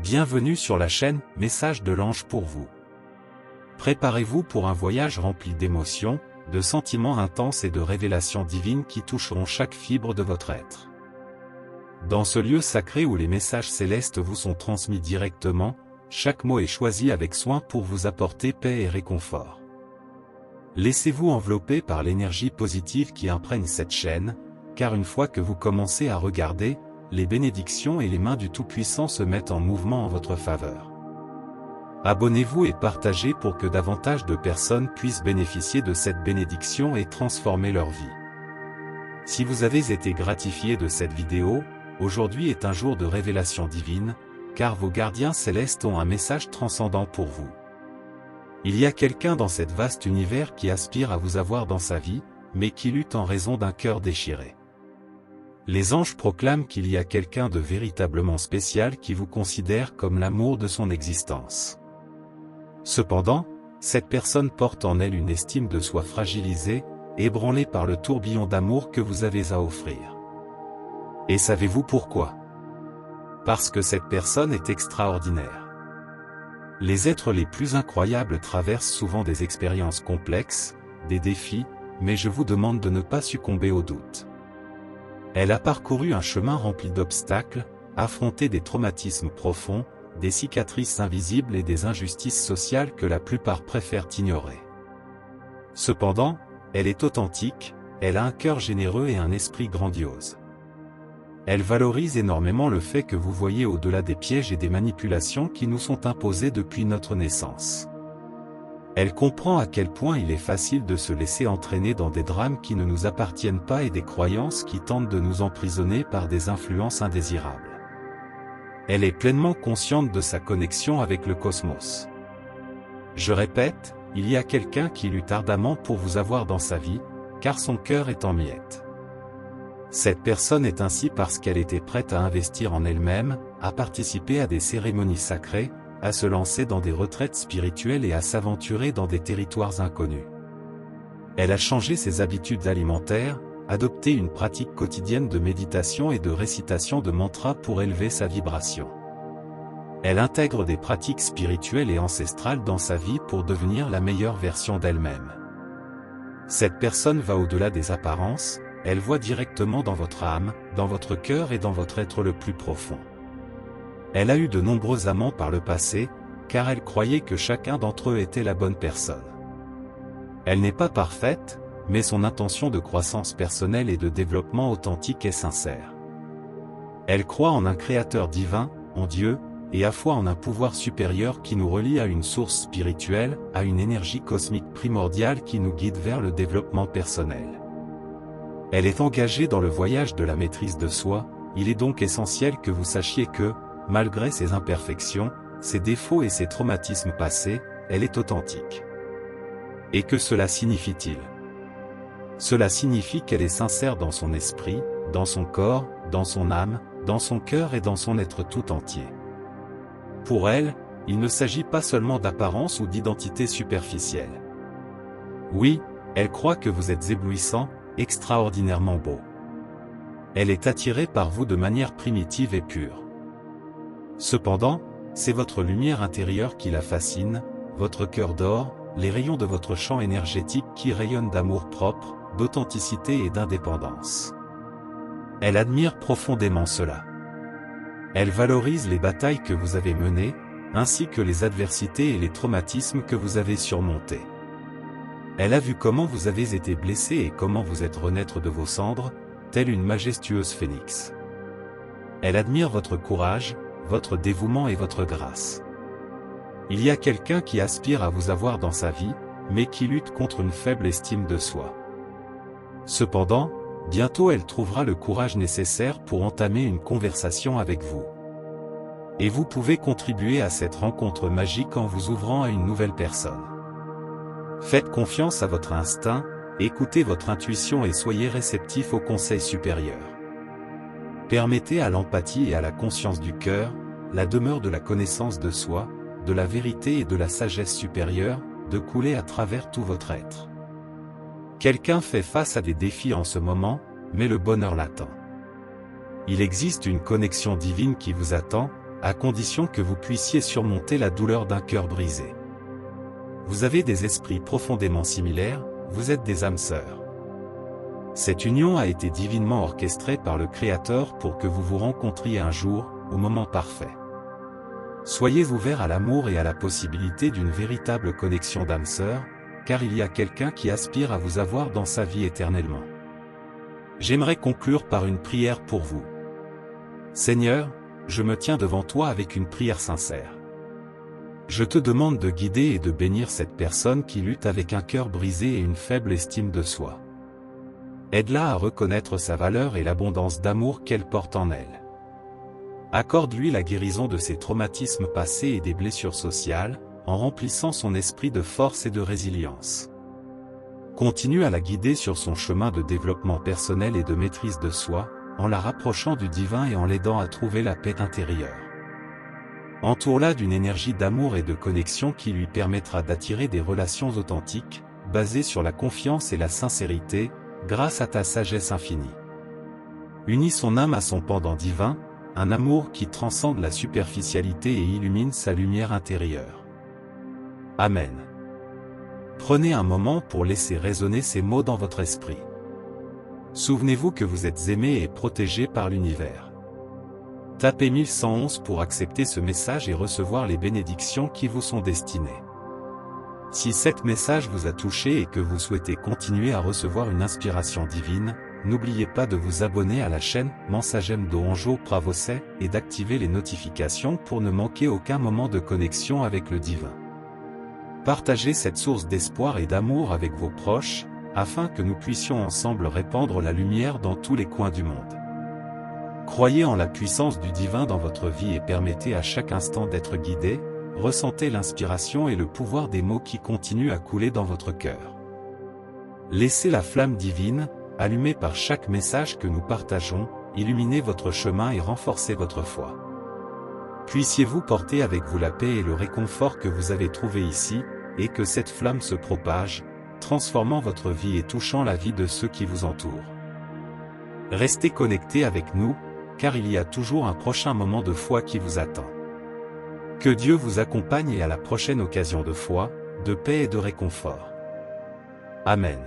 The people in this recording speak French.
Bienvenue sur la chaîne Message de l'Ange pour vous. Préparez-vous pour un voyage rempli d'émotions, de sentiments intenses et de révélations divines qui toucheront chaque fibre de votre être. Dans ce lieu sacré où les messages célestes vous sont transmis directement, chaque mot est choisi avec soin pour vous apporter paix et réconfort. Laissez-vous envelopper par l'énergie positive qui imprègne cette chaîne, car une fois que vous commencez à regarder, les bénédictions et les mains du Tout-Puissant se mettent en mouvement en votre faveur. Abonnez-vous et partagez pour que davantage de personnes puissent bénéficier de cette bénédiction et transformer leur vie. Si vous avez été gratifié de cette vidéo, aujourd'hui est un jour de révélation divine, car vos gardiens célestes ont un message transcendant pour vous. Il y a quelqu'un dans cet vaste univers qui aspire à vous avoir dans sa vie, mais qui lutte en raison d'un cœur déchiré. Les anges proclament qu'il y a quelqu'un de véritablement spécial qui vous considère comme l'amour de son existence. Cependant, cette personne porte en elle une estime de soi fragilisée, ébranlée par le tourbillon d'amour que vous avez à offrir. Et savez-vous pourquoi? Parce que cette personne est extraordinaire. Les êtres les plus incroyables traversent souvent des expériences complexes, des défis, mais je vous demande de ne pas succomber au doute. Elle a parcouru un chemin rempli d'obstacles, affronté des traumatismes profonds, des cicatrices invisibles et des injustices sociales que la plupart préfèrent ignorer. Cependant, elle est authentique, elle a un cœur généreux et un esprit grandiose. Elle valorise énormément le fait que vous voyez au-delà des pièges et des manipulations qui nous sont imposés depuis notre naissance. Elle comprend à quel point il est facile de se laisser entraîner dans des drames qui ne nous appartiennent pas et des croyances qui tentent de nous emprisonner par des influences indésirables. Elle est pleinement consciente de sa connexion avec le cosmos. Je répète, il y a quelqu'un qui lutte ardemment pour vous avoir dans sa vie, car son cœur est en miettes. Cette personne est ainsi parce qu'elle était prête à investir en elle-même, à participer à des cérémonies sacrées, à se lancer dans des retraites spirituelles et à s'aventurer dans des territoires inconnus. Elle a changé ses habitudes alimentaires, adopté une pratique quotidienne de méditation et de récitation de mantras pour élever sa vibration. Elle intègre des pratiques spirituelles et ancestrales dans sa vie pour devenir la meilleure version d'elle-même. Cette personne va au-delà des apparences, elle voit directement dans votre âme, dans votre cœur et dans votre être le plus profond. Elle a eu de nombreux amants par le passé, car elle croyait que chacun d'entre eux était la bonne personne. Elle n'est pas parfaite, mais son intention de croissance personnelle et de développement authentique est sincère. Elle croit en un créateur divin, en Dieu, et a foi en un pouvoir supérieur qui nous relie à une source spirituelle, à une énergie cosmique primordiale qui nous guide vers le développement personnel. Elle est engagée dans le voyage de la maîtrise de soi, il est donc essentiel que vous sachiez que, malgré ses imperfections, ses défauts et ses traumatismes passés, elle est authentique. Et que cela signifie-t-il? Cela signifie qu'elle est sincère dans son esprit, dans son corps, dans son âme, dans son cœur et dans son être tout entier. Pour elle, il ne s'agit pas seulement d'apparence ou d'identité superficielle. Oui, elle croit que vous êtes éblouissant, extraordinairement beau. Elle est attirée par vous de manière primitive et pure. Cependant, c'est votre lumière intérieure qui la fascine, votre cœur d'or, les rayons de votre champ énergétique qui rayonnent d'amour propre, d'authenticité et d'indépendance. Elle admire profondément cela. Elle valorise les batailles que vous avez menées, ainsi que les adversités et les traumatismes que vous avez surmontés. Elle a vu comment vous avez été blessé et comment vous êtes renaître de vos cendres, telle une majestueuse phénix. Elle admire votre courage, votre dévouement et votre grâce. Il y a quelqu'un qui aspire à vous avoir dans sa vie, mais qui lutte contre une faible estime de soi. Cependant, bientôt elle trouvera le courage nécessaire pour entamer une conversation avec vous. Et vous pouvez contribuer à cette rencontre magique en vous ouvrant à une nouvelle personne. Faites confiance à votre instinct, écoutez votre intuition et soyez réceptif aux conseils supérieurs. Permettez à l'empathie et à la conscience du cœur, la demeure de la connaissance de soi, de la vérité et de la sagesse supérieure, de couler à travers tout votre être. Quelqu'un fait face à des défis en ce moment, mais le bonheur l'attend. Il existe une connexion divine qui vous attend, à condition que vous puissiez surmonter la douleur d'un cœur brisé. Vous avez des esprits profondément similaires, vous êtes des âmes sœurs. Cette union a été divinement orchestrée par le Créateur pour que vous vous rencontriez un jour, au moment parfait. Soyez ouverts à l'amour et à la possibilité d'une véritable connexion d'âmes sœurs, car il y a quelqu'un qui aspire à vous avoir dans sa vie éternellement. J'aimerais conclure par une prière pour vous. Seigneur, je me tiens devant toi avec une prière sincère. Je te demande de guider et de bénir cette personne qui lutte avec un cœur brisé et une faible estime de soi. Aide-la à reconnaître sa valeur et l'abondance d'amour qu'elle porte en elle. Accorde-lui la guérison de ses traumatismes passés et des blessures sociales, en remplissant son esprit de force et de résilience. Continue à la guider sur son chemin de développement personnel et de maîtrise de soi, en la rapprochant du divin et en l'aidant à trouver la paix intérieure. Entoure-la d'une énergie d'amour et de connexion qui lui permettra d'attirer des relations authentiques, basées sur la confiance et la sincérité, grâce à ta sagesse infinie. Unis son âme à son pendant divin, un amour qui transcende la superficialité et illumine sa lumière intérieure. Amen. Prenez un moment pour laisser résonner ces mots dans votre esprit. Souvenez-vous que vous êtes aimé et protégé par l'univers. Tapez 1111 pour accepter ce message et recevoir les bénédictions qui vous sont destinées. Si cet message vous a touché et que vous souhaitez continuer à recevoir une inspiration divine, n'oubliez pas de vous abonner à la chaîne Mensagem do Anjo pra você et d'activer les notifications pour ne manquer aucun moment de connexion avec le divin. Partagez cette source d'espoir et d'amour avec vos proches, afin que nous puissions ensemble répandre la lumière dans tous les coins du monde. Croyez en la puissance du divin dans votre vie et permettez à chaque instant d'être guidé, ressentez l'inspiration et le pouvoir des mots qui continuent à couler dans votre cœur. Laissez la flamme divine, allumée par chaque message que nous partageons, illuminer votre chemin et renforcer votre foi. Puissiez-vous porter avec vous la paix et le réconfort que vous avez trouvé ici, et que cette flamme se propage, transformant votre vie et touchant la vie de ceux qui vous entourent. Restez connectés avec nous, car il y a toujours un prochain moment de foi qui vous attend. Que Dieu vous accompagne et à la prochaine occasion de foi, de paix et de réconfort. Amen.